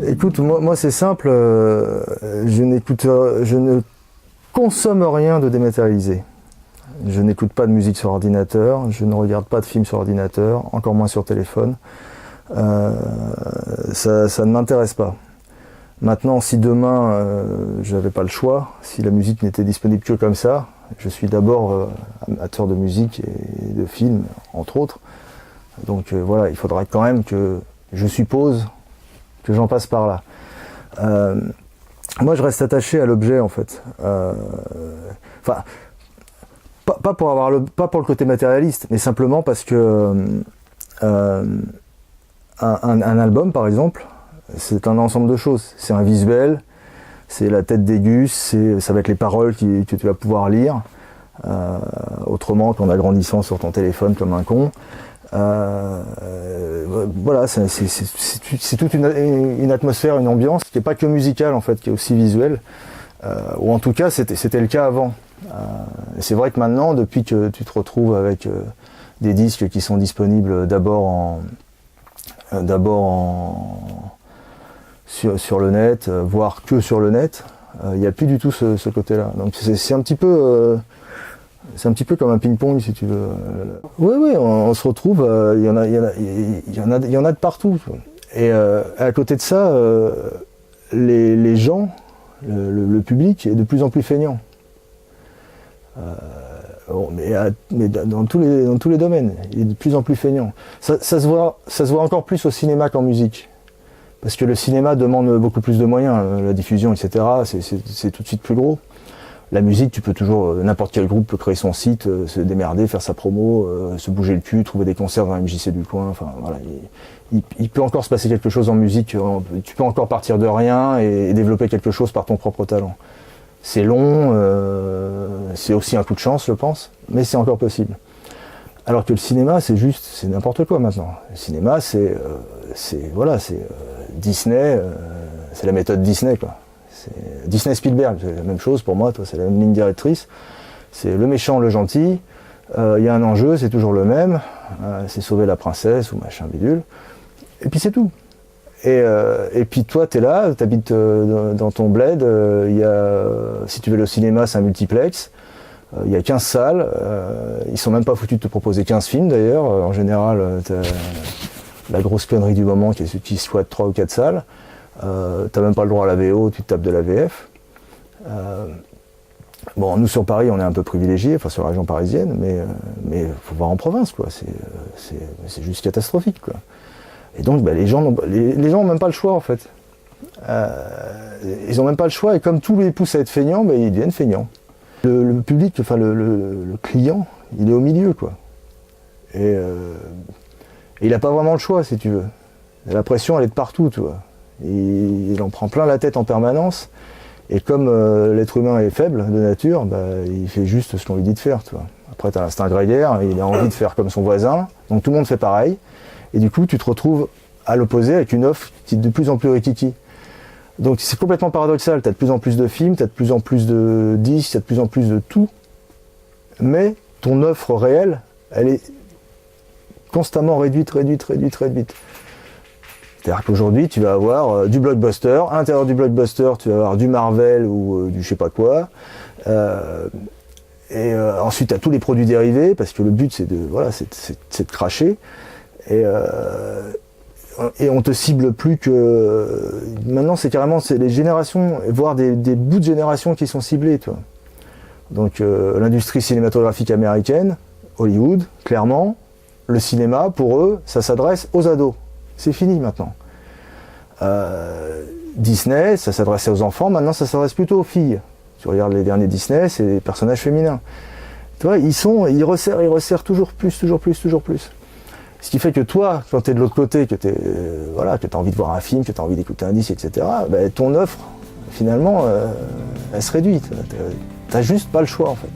Écoute, moi c'est simple, je ne consomme rien de dématérialisé. Je n'écoute pas de musique sur ordinateur, je ne regarde pas de films sur ordinateur, encore moins sur téléphone. Ça ne m'intéresse pas. Maintenant, si demain j'avais pas le choix, si la musique n'était disponible que comme ça, je suis d'abord amateur de musique et de films, entre autres. Donc voilà, il faudrait quand même que, je suppose, que j'en passe par là. Moi, je reste attaché à l'objet, en fait. Enfin, pas pour le côté matérialiste, mais simplement parce que un album, par exemple, c'est un ensemble de choses. C'est un visuel, c'est la tête des gus, ça va être les paroles que tu vas pouvoir lire, autrement qu'en agrandissant sur ton téléphone comme un con. Voilà, c'est toute une atmosphère, une ambiance qui n'est pas que musicale en fait, qui est aussi visuelle, ou en tout cas c'était le cas avant. C'est vrai que maintenant, depuis que tu te retrouves avec des disques qui sont disponibles d'abord sur le net, voire que sur le net, il n'y a plus du tout ce côté-là. Donc c'est un petit peu comme un ping-pong, si tu veux. Oui, on se retrouve, il y en a de partout. Et à côté de ça, les gens, le public est de plus en plus feignant. Mais dans tous les domaines, il est de plus en plus feignant. Ça se voit encore plus au cinéma qu'en musique. Parce que le cinéma demande beaucoup plus de moyens, la diffusion, etc. C'est tout de suite plus gros. La musique, tu peux toujours, n'importe quel groupe peut créer son site, se démerder, faire sa promo, se bouger le cul, trouver des concerts dans la MJC du coin. Enfin voilà, il peut encore se passer quelque chose en musique. Tu peux encore partir de rien et développer quelque chose par ton propre talent. C'est long, c'est aussi un coup de chance, je pense, mais c'est encore possible. Alors que le cinéma, c'est n'importe quoi maintenant. Le cinéma, c'est Disney, c'est la méthode Disney, quoi. C'est Disney Spielberg, c'est la même chose pour moi, toi, c'est la même ligne directrice. C'est le méchant, le gentil, y a un enjeu, c'est toujours le même, c'est sauver la princesse ou machin bidule, et puis c'est tout. Et puis toi, t'es là, t'habites dans ton bled, si tu veux aller au cinéma, c'est un multiplex, il y a 15 salles, ils sont même pas foutus de te proposer 15 films d'ailleurs, en général, t'as la grosse connerie du moment qui soit 3 ou 4 salles, t'as même pas le droit à la VO, tu te tapes de la VF. Bon, nous sur Paris, on est un peu privilégiés, enfin sur la région parisienne, mais faut voir en province, quoi, c'est juste catastrophique, quoi. Et donc les gens n'ont même pas le choix en fait. Ils n'ont même pas le choix et comme tous les poussent à être feignants, ils deviennent feignants. Le public, enfin le client, il est au milieu quoi. Et il n'a pas vraiment le choix si tu veux. La pression elle est de partout, tu vois. Il en prend plein la tête en permanence. Et comme l'être humain est faible de nature, il fait juste ce qu'on lui dit de faire, tu vois. Après tu as l'instinct grégaire, il a envie de faire comme son voisin, donc tout le monde fait pareil. Et du coup, tu te retrouves à l'opposé avec une offre qui est de plus en plus rikiki. Donc c'est complètement paradoxal, tu as de plus en plus de films, tu as de plus en plus de disques, tu as de plus en plus de tout. Mais ton offre réelle, elle est constamment réduite. C'est-à-dire qu'aujourd'hui, tu vas avoir du blockbuster, à l'intérieur du blockbuster, tu vas avoir du Marvel ou du je sais pas quoi. Ensuite, tu as tous les produits dérivés, parce que le but, c'est de cracher. Et on te cible plus que... Maintenant, c'est les générations, voire des bouts de générations qui sont ciblés, toi. Donc, l'industrie cinématographique américaine, Hollywood, clairement, le cinéma, pour eux, ça s'adresse aux ados. C'est fini, maintenant. Disney, ça s'adressait aux enfants, maintenant, ça s'adresse plutôt aux filles. Tu regardes les derniers Disney, c'est des personnages féminins. Tu vois, ils resserrent toujours plus. Ce qui fait que toi, quand tu es de l'autre côté, que tu as envie de voir un film, que tu as envie d'écouter un disque, etc., ton offre, finalement, elle se réduit. Tu n'as juste pas le choix, en fait.